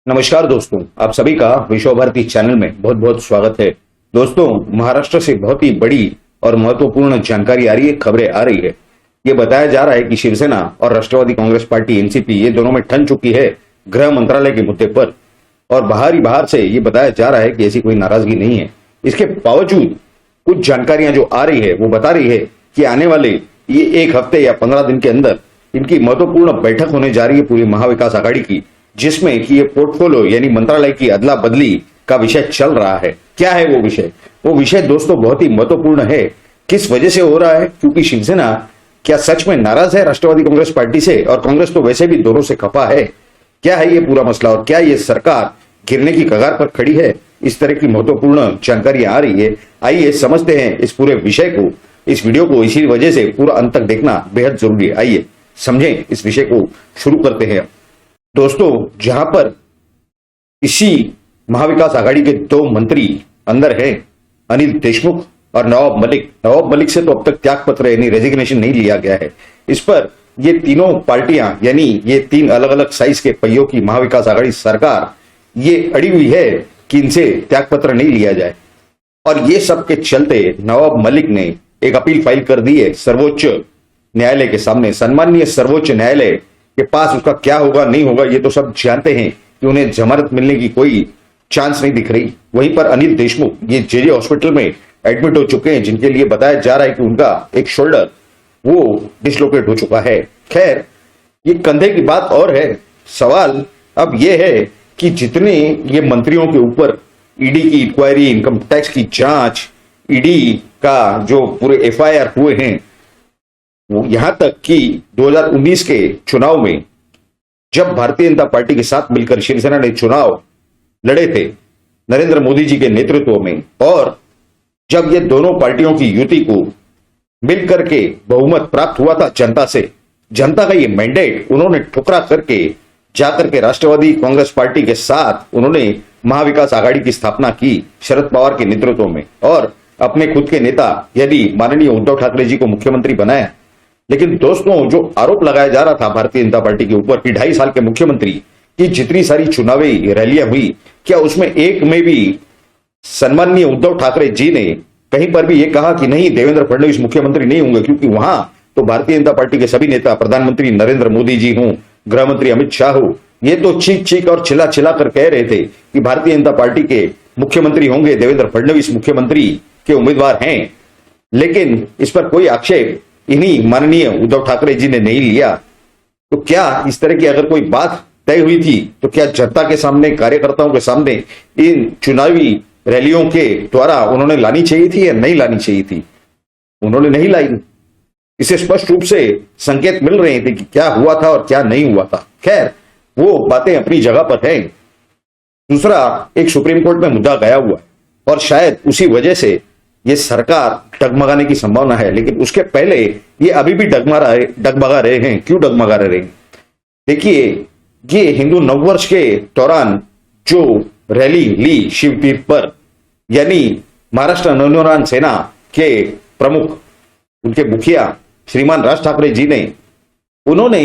नमस्कार दोस्तों, आप सभी का विश्व भारती चैनल में बहुत बहुत स्वागत है। दोस्तों, महाराष्ट्र से बहुत ही बड़ी और महत्वपूर्ण जानकारी आ रही है, खबरें आ रही है। ये बताया जा रहा है कि शिवसेना और राष्ट्रवादी कांग्रेस पार्टी एनसीपी ये दोनों में ठन चुकी है गृह मंत्रालय के मुद्दे पर। और बाहर से ये बताया जा रहा है कि ऐसी कोई नाराजगी नहीं है। इसके बावजूद कुछ जानकारियां जो आ रही है वो बता रही है कि आने वाले ये एक हफ्ते या 15 दिन के अंदर इनकी महत्वपूर्ण बैठक होने जा रही है पूरी महाविकास आघाड़ी की, जिसमें कि ये पोर्टफोलियो यानी मंत्रालय की अदला बदली का विषय चल रहा है। क्या है वो विषय? वो विषय दोस्तों बहुत ही महत्वपूर्ण है। किस वजह से हो रहा है? क्योंकि शिवसेना क्या सच में नाराज है राष्ट्रवादी कांग्रेस पार्टी से, और कांग्रेस तो वैसे भी दोनों से खफा है। क्या है ये पूरा मसला और क्या ये सरकार गिरने की कगार पर खड़ी है? इस तरह की महत्वपूर्ण जानकारी आ रही है। आइए समझते हैं इस पूरे विषय को, इस वीडियो को। इसी वजह से पूरा अंत तक देखना बेहद जरूरी है। आइए समझें इस विषय को, शुरू करते हैं। दोस्तों, जहां पर इसी महाविकास आघाड़ी के दो मंत्री अंदर हैं, अनिल देशमुख और नवाब मलिक से तो अब तक त्याग पत्र यानी रेजिग्नेशन नहीं लिया गया है। इस पर ये तीनों पार्टियां यानी ये तीन अलग अलग साइज के पहियों की महाविकास आघाड़ी सरकार ये अड़ी हुई है कि इनसे त्याग पत्र नहीं लिया जाए। और ये सब के चलते नवाब मलिक ने एक अपील फाइल कर दी है सर्वोच्च न्यायालय के सामने। सम्माननीय सर्वोच्च न्यायालय के पास उसका क्या होगा नहीं होगा ये तो सब जानते हैं कि उन्हें जमानत मिलने की कोई चांस नहीं दिख रही। वहीं पर अनिल देशमुख ये जेजे हॉस्पिटल में एडमिट हो चुके हैं, जिनके लिए बताया जा रहा है कि उनका एक शोल्डर वो डिसलोकेट हो चुका है। खैर, ये कंधे की बात और है। सवाल अब ये है कि जितने ये मंत्रियों के ऊपर ईडी की इंक्वायरी, इनकम टैक्स की जांच, ईडी का जो पूरे एफआईआर हुए हैं, वो यहां तक कि 2019 के चुनाव में जब भारतीय जनता पार्टी के साथ मिलकर शिवसेना ने चुनाव लड़े थे नरेंद्र मोदी जी के नेतृत्व में, और जब ये दोनों पार्टियों की युति को मिलकर के बहुमत प्राप्त हुआ था जनता से, जनता का ये मैंडेट उन्होंने ठुकरा करके जाकर के राष्ट्रवादी कांग्रेस पार्टी के साथ उन्होंने महाविकास आघाड़ी की स्थापना की शरद पवार के नेतृत्व में, और अपने खुद के नेता यानी माननीय उद्धव ठाकरे जी को मुख्यमंत्री बनाया। लेकिन दोस्तों, जो आरोप लगाया जा रहा था भारतीय जनता पार्टी के ऊपर कि 2.5 साल के मुख्यमंत्री की जितनी सारी चुनावी रैलियां हुई, क्या उसमें एक में भी सम्माननीय उद्धव ठाकरे जी ने कहीं पर भी ये कहा कि नहीं, देवेंद्र फडणवीस मुख्यमंत्री नहीं होंगे? क्योंकि वहां तो भारतीय जनता पार्टी के सभी नेता, प्रधानमंत्री नरेंद्र मोदी जी हों, गृह मंत्री अमित शाह हो, ये तो चीख चीख और चिल्ला चिल्ला कर कह रहे थे कि भारतीय जनता पार्टी के मुख्यमंत्री होंगे, देवेंद्र फडणवीस मुख्यमंत्री के उम्मीदवार हैं। लेकिन इस पर कोई आक्षेप इन्हीं माननीय उद्धव ठाकरे जी ने नहीं लिया। तो क्या इस तरह की अगर कोई बात तय हुई थी तो क्या जनता के सामने, कार्यकर्ताओं के सामने इन चुनावी रैलियों के द्वारा उन्होंने लानी चाहिए थी या नहीं लानी चाहिए थी? उन्होंने नहीं लाई। इसे स्पष्ट रूप से संकेत मिल रहे थे कि क्या हुआ था और क्या नहीं हुआ था। खैर, वो बातें अपनी जगह पर हैं। दूसरा, एक सुप्रीम कोर्ट में मुद्दा गया हुआ है और शायद उसी वजह से ये सरकार डगमगाने की संभावना है। लेकिन उसके पहले ये अभी भी डगमगा रहे हैं। क्यों डगमगा रहे हैं? देखिए, ये हिंदू नववर्ष के दौरान जो रैली ली शिवतीर्थ पर, यानी महाराष्ट्र नवनिर्माण सेना के प्रमुख, उनके मुखिया श्रीमान राज ठाकरे जी ने, उन्होंने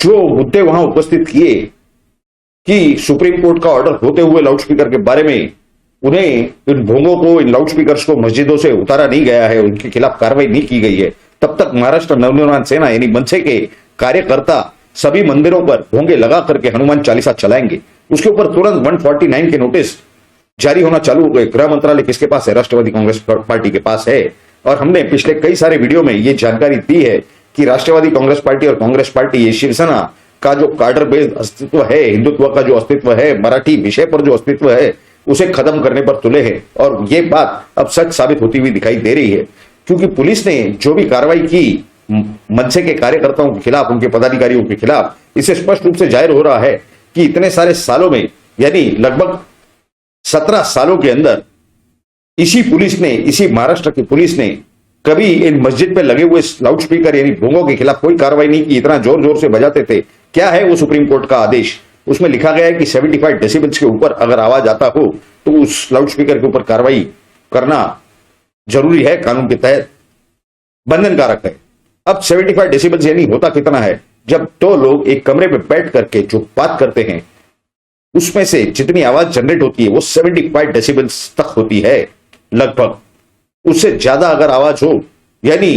जो मुद्दे वहां उपस्थित किए कि सुप्रीम कोर्ट का ऑर्डर होते हुए लाउडस्पीकर के बारे में उन्हें इन भोंगों को, इन लाउडस्पीकर्स को मस्जिदों से उतारा नहीं गया है, उनके खिलाफ कार्रवाई नहीं की गई है, तब तक महाराष्ट्र नवनिर्माण सेना यानी मनसे के कार्यकर्ता सभी मंदिरों पर भोंगे लगा करके हनुमान चालीसा चलाएंगे। उसके ऊपर तुरंत 149 के नोटिस जारी होना चालू हो गए। गृह मंत्रालय किसके पास है? राष्ट्रवादी कांग्रेस पार्टी के पास है। और हमने पिछले कई सारे वीडियो में ये जानकारी दी है कि राष्ट्रवादी कांग्रेस पार्टी और कांग्रेस पार्टी, ये शिवसेना का जो कार्डर बेस्ड अस्तित्व है, हिंदुत्व का जो अस्तित्व है, मराठी विषय पर जो अस्तित्व है, उसे खत्म करने पर तुले हैं। और ये बात अब सच साबित होती हुई दिखाई दे रही है, क्योंकि पुलिस ने जो भी कार्रवाई की मनसे के कार्यकर्ताओं के खिलाफ, उनके पदाधिकारियों के खिलाफ, इससे स्पष्ट रूप से जाहिर हो रहा है कि इतने सारे सालों में, यानी लगभग 17 सालों के अंदर इसी पुलिस ने, इसी महाराष्ट्र की पुलिस ने कभी इन मस्जिद पे लगे हुए लाउडस्पीकर यानी भोंगों के खिलाफ कोई कार्रवाई नहीं की। इतना जोर जोर से बजाते थे। क्या है वो सुप्रीम कोर्ट का आदेश? उसमें लिखा गया है कि 75 डेसिबल्स के ऊपर अगर आवाज आता हो तो उस लाउडस्पीकर के ऊपर कार्रवाई करना जरूरी है, कानून के तहत बंधनकारक है। अब 75 डेसिबल्स यानी होता कितना है? जब दो लोग एक कमरे में बैठ करके जो बात करते हैं, उसमें से जितनी आवाज जनरेट होती है वो 75 डेसिबल्स तक होती है लगभग। उससे ज्यादा अगर आवाज हो, यानी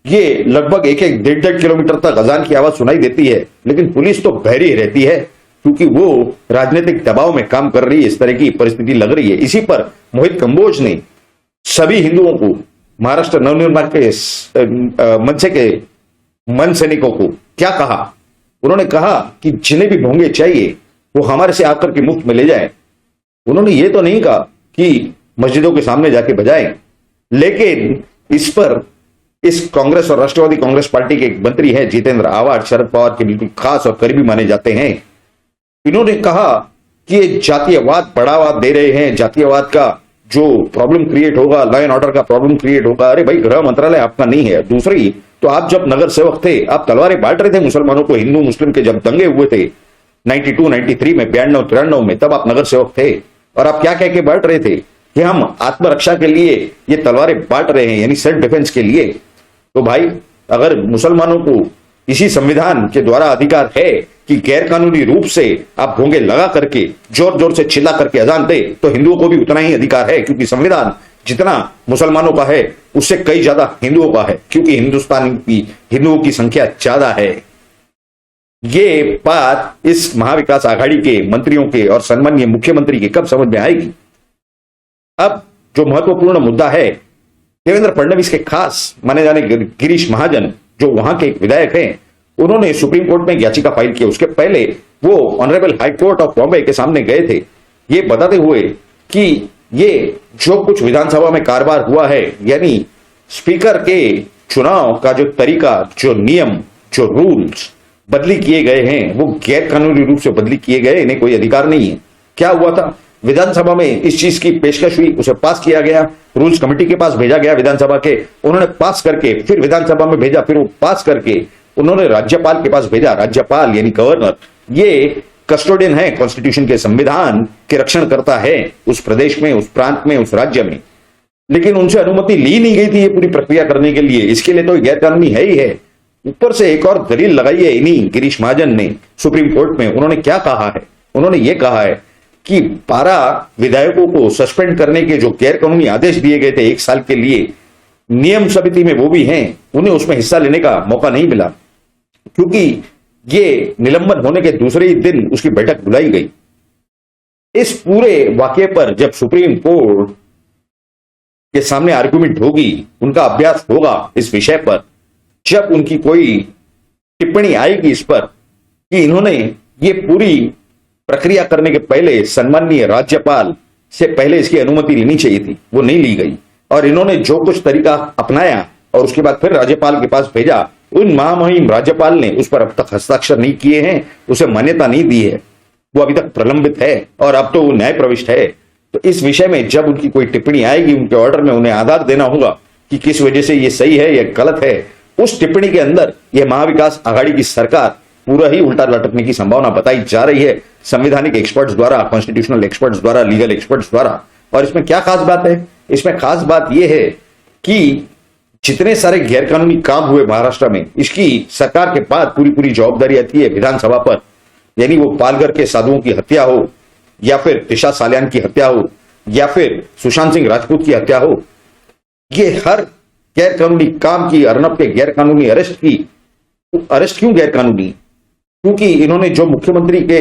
ये लगभग एक एक 1.5 किलोमीटर तक अजान की आवाज सुनाई देती है, लेकिन पुलिस तो बहरी रहती है क्योंकि वो राजनीतिक दबाव में काम कर रही है। इस तरह की परिस्थिति लग रही है। इसी पर मोहित कंबोज ने सभी हिंदुओं को, महाराष्ट्र नवनिर्माण के मंच के मन सैनिकों को क्या कहा? उन्होंने कहा कि जिन्हें भी भोंगे चाहिए वो हमारे से आकर के मुफ्त में ले जाएं। उन्होंने ये तो नहीं कहा कि मस्जिदों के सामने जाके बजाएं, लेकिन इस पर इस कांग्रेस और राष्ट्रवादी कांग्रेस पार्टी के एक मंत्री हैं जितेंद्र आव्हाड, शरद पवार के बिल्कुल खास और करीबी माने जाते हैं। इन्होंने कहा कि ये जातीयवाद बढ़ावा दे रहे हैं, जातीयवाद का जो प्रॉब्लम क्रिएट होगा, लॉ एंड ऑर्डर का प्रॉब्लम क्रिएट होगा। अरे भाई, गृह मंत्रालय आपका नहीं है। दूसरी, तो आप जब नगर सेवक थे, आप तलवारें बांट रहे थे मुसलमानों को, हिंदू मुस्लिम के जब दंगे हुए थे 92, 93 में, 92, 93 में, तब आप नगर सेवक थे और आप क्या कह के बांट रहे थे कि हम आत्मरक्षा के लिए ये तलवारें बांट रहे हैं, यानी सेल्फ डिफेंस के लिए। तो भाई, अगर मुसलमानों को इसी संविधान के द्वारा अधिकार है कि गैर कानूनी रूप से आप भोंगे लगा करके जोर जोर से चिल्ला करके अजान दे, तो हिंदुओं को भी उतना ही अधिकार है, क्योंकि संविधान जितना मुसलमानों का है उससे कई ज्यादा हिंदुओं का है, क्योंकि हिंदुस्तान की हिंदुओं की संख्या ज्यादा है। ये बात इस महाविकास आघाड़ी के मंत्रियों के और सम्मानीय मुख्यमंत्री के कब समझ में आएगी? अब जो महत्वपूर्ण मुद्दा है, देवेंद्र फडणवीस के खास माने जाने गिरीश महाजन, जो वहां के एक विधायक हैं, उन्होंने सुप्रीम कोर्ट में याचिका फाइल की। उसके पहले वो honourable high court of Bombay के सामने गए थे, ये बताते हुए कि ये जो कुछ विधानसभा में कारोबार हुआ है, यानी स्पीकर के चुनाव का जो तरीका, जो नियम, जो रूल्स बदली किए गए हैं, वो गैर कानूनी रूप से बदली किए गए, इन्हें कोई अधिकार नहीं है। क्या हुआ था? विधानसभा में इस चीज की पेशकश हुई, उसे पास किया गया, रूल्स कमेटी के पास भेजा गया विधानसभा के, उन्होंने पास करके फिर विधानसभा में भेजा, फिर वो पास करके उन्होंने राज्यपाल के पास भेजा। राज्यपाल यानी गवर्नर, ये कस्टोडियन है कॉन्स्टिट्यूशन के, संविधान के रक्षण करता है उस प्रदेश में, उस प्रांत में, उस राज्य में। लेकिन उनसे अनुमति ली नहीं गई थी ये पूरी प्रक्रिया करने के लिए। इसके लिए तो गैर कानूनी है ही है। ऊपर से एक और दलील लगाई है इन्हीं गिरीश महाजन ने सुप्रीम कोर्ट में। उन्होंने क्या कहा है? उन्होंने ये कहा है कि 12 विधायकों को सस्पेंड करने के जो गैर कानूनी आदेश दिए गए थे 1 साल के लिए, नियम समिति में वो भी हैं, उन्हें उसमें हिस्सा लेने का मौका नहीं मिला, क्योंकि ये निलंबन होने के दूसरे ही दिन उसकी बैठक बुलाई गई। इस पूरे वाकये पर जब सुप्रीम कोर्ट के सामने आर्गुमेंट होगी, उनका अभ्यास होगा इस विषय पर, जब उनकी कोई टिप्पणी आएगी इस पर कि इन्होंने ये पूरी प्रक्रिया करने के पहले सम्माननीय राज्यपाल से पहले इसकी अनुमति लेनी चाहिए थी, वो नहीं ली गई, और इन्होंने जो कुछ तरीका अपनाया और उसके बाद फिर राज्यपाल के पास भेजा, उन महामहिम राज्यपाल ने उस पर अब तक हस्ताक्षर नहीं किए हैं, उसे मान्यता नहीं दी है, वो अभी तक प्रलंबित है और अब तो वो न्याय प्रविष्ट है। तो इस विषय में जब उनकी कोई टिप्पणी आएगी, उनके ऑर्डर में उन्हें आधार देना होगा कि किस वजह से ये सही है या गलत है। उस टिप्पणी के अंदर यह महाविकास आघाड़ी की सरकार पूरा ही उल्टा लटकने की संभावना बताई जा रही है संवैधानिक एक्सपर्ट्स द्वारा, कॉन्स्टिट्यूशनल एक्सपर्ट्स द्वारा, लीगल एक्सपर्ट्स द्वारा। और इसमें क्या खास बात है? इसमें खास बात यह है कि जितने सारे गैरकानूनी काम हुए महाराष्ट्र में, इसकी सरकार के बाद पूरी जवाबदारी आती है विधानसभा पर। यानी वो पालघर के साधुओं की हत्या हो, या फिर दिशा सालियान की हत्या हो, या फिर सुशांत सिंह राजपूत की हत्या हो, ये हर गैरकानूनी काम की, अर्नब के गैरकानूनी अरेस्ट क्यों गैरकानूनी? क्योंकि इन्होंने जो मुख्यमंत्री के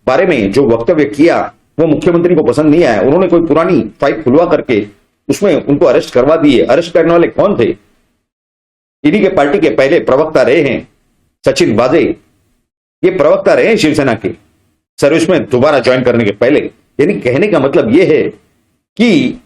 बारे में जो वक्तव्य किया वो मुख्यमंत्री को पसंद नहीं आया। उन्होंने कोई पुरानी फाइल खुलवा करके उसमें उनको अरेस्ट करवा दिए। अरेस्ट करने वाले कौन थे? इन्हीं के पार्टी के पहले प्रवक्ता रहे हैं सचिन वाजे, ये प्रवक्ता रहे हैं शिवसेना के सर्विस में दोबारा ज्वाइन करने के पहले। यानी कहने का मतलब यह है कि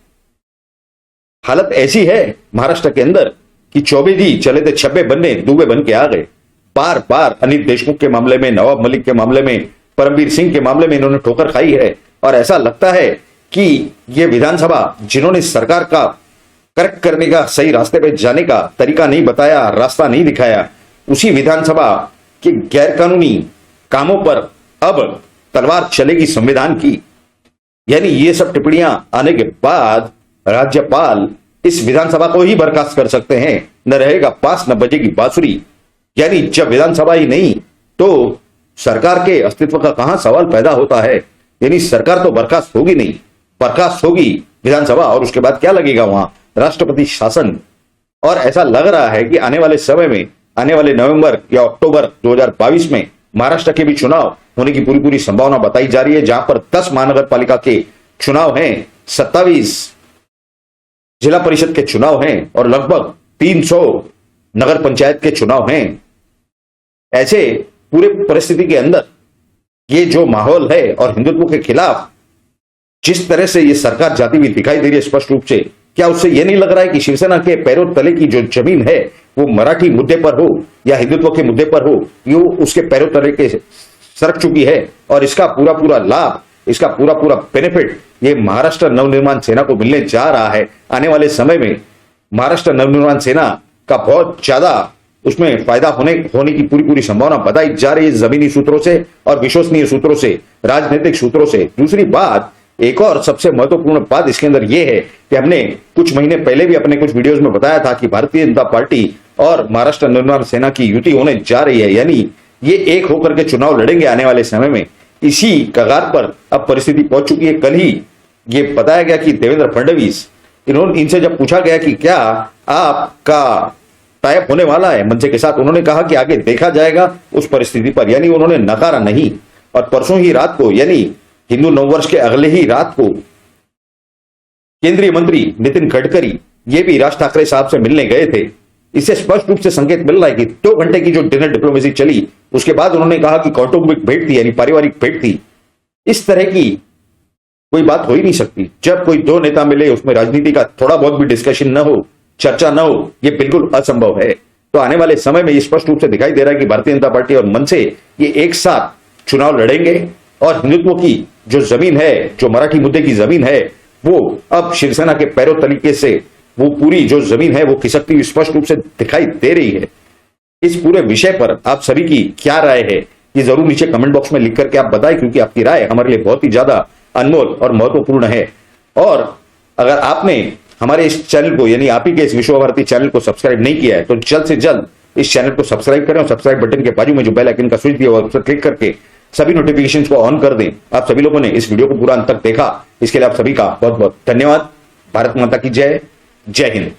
हालत ऐसी है महाराष्ट्र के अंदर कि चौबे जी चले थे छब्बे बनने, दुबे बन के आ गए। बार बार अनिल देशमुख के मामले में, नवाब मलिक के मामले में, परमवीर सिंह के मामले में इन्होंने ठोकर खाई है। और ऐसा लगता है कि यह विधानसभा, जिन्होंने सरकार का करेक्ट करने का, सही रास्ते पे जाने का तरीका नहीं बताया, रास्ता नहीं दिखाया, उसी विधानसभा के गैरकानूनी कामों पर अब तलवार चलेगी संविधान की। यानी ये सब टिप्पणियां आने के बाद राज्यपाल इस विधानसभा को ही बर्खास्त कर सकते हैं। न रहेगा पास, न बजेगी बांसुरी। यानी जब विधानसभा ही नहीं तो सरकार के अस्तित्व का कहां सवाल पैदा होता है। यानी सरकार तो बर्खास्त होगी नहीं, बर्खास्त होगी विधानसभा, और उसके बाद क्या लगेगा वहां, राष्ट्रपति शासन। और ऐसा लग रहा है कि आने वाले समय में, आने वाले नवंबर या अक्टूबर 2022 में महाराष्ट्र के भी चुनाव होने की पूरी संभावना बताई जा रही है, जहां पर 10 महानगर पालिका के चुनाव हैं, 27 जिला परिषद के चुनाव हैं और लगभग 300 नगर पंचायत के चुनाव हैं। ऐसे पूरे परिस्थिति के अंदर ये जो माहौल है और हिंदुत्व के खिलाफ जिस तरह से ये सरकार जाती हुई दिखाई दे रही है स्पष्ट रूप से, क्या उससे ये नहीं लग रहा है कि शिवसेना के पैरों तले की जो जमीन है वो मराठी मुद्दे पर हो या हिंदुत्व के मुद्दे पर हो, ये उसके पैरों तले के सरक चुकी है और इसका पूरा लाभ, इसका पूरा बेनिफिट ये महाराष्ट्र नवनिर्माण सेना को मिलने जा रहा है। आने वाले समय में महाराष्ट्र नवनिर्माण सेना का बहुत ज्यादा उसमें फायदा होने की पूरी संभावना बताई जा रही है, जमीनी सूत्रों से और विश्वसनीय सूत्रों से, राजनीतिक सूत्रों से। दूसरी बात, एक और सबसे महत्वपूर्ण बात इसके अंदर यह है कि हमने कुछ महीने पहले भी अपने कुछ वीडियोस में बताया था कि भारतीय जनता पार्टी और महाराष्ट्र नवनिर्माण सेना की युति होने जा रही है, यानी ये एक होकर के चुनाव लड़ेंगे आने वाले समय में। इसी कगार पर अब परिस्थिति पहुंच चुकी है। कल ही ये बताया गया कि देवेंद्र फडणवीस, इनसे जब पूछा गया कि क्या आपका टाइप होने वाला है मनसे के साथ, उन्होंने कहा कि आगे देखा जाएगा उस परिस्थिति पर, यानी उन्होंने नकारा नहीं। और परसों ही रात को, यानी हिंदू नववर्ष के अगले ही रात को, केंद्रीय मंत्री नितिन गडकरी ये भी राज ठाकरे साहब से मिलने गए थे। इससे स्पष्ट रूप से संकेत मिल रहा है कि 2 घंटे की जो डिनर डिप्लोमेसी चली, उसके बाद उन्होंने कहा कि कौटुंबिक भेंट थी, यानी पारिवारिक भेंट थी। इस तरह की कोई बात हो ही नहीं सकती। जब कोई 2 नेता मिले, उसमें राजनीति का थोड़ा बहुत भी डिस्कशन न हो, चर्चा न हो, यह बिल्कुल असंभव है। तो आने वाले समय में ये स्पष्ट रूप से दिखाई दे रहा है कि भारतीय जनता पार्टी और मनसे ये एक साथ चुनाव लड़ेंगे और हिंदुत्व की जो जमीन है, जो मराठी मुद्दे की जमीन है, वो अब शिवसेना के पैरों तरीके से वो पूरी जो जमीन है वो खिसकती हुई स्पष्ट रूप से दिखाई दे रही है। इस पूरे विषय पर आप सभी की क्या राय है, ये जरूर नीचे कमेंट बॉक्स में लिख करके आप बताएं, क्योंकि आपकी राय हमारे लिए बहुत ही ज्यादा अनमोल और महत्वपूर्ण है। और अगर आपने हमारे इस चैनल को, यानी आप ही के इस विश्व भारती चैनल को सब्सक्राइब नहीं किया है, तो जल्द से जल्द इस चैनल को सब्सक्राइब करें और सब्सक्राइब बटन के बाजू में जो बेल आइकन का स्विच दिया हुआ है उस पर क्लिक करके सभी नोटिफिकेशंस को ऑन कर दें। आप सभी लोगों ने इस वीडियो को पूरा अंत तक देखा, इसके लिए आप सभी का बहुत बहुत धन्यवाद। भारत माता की जय, जय हिंद।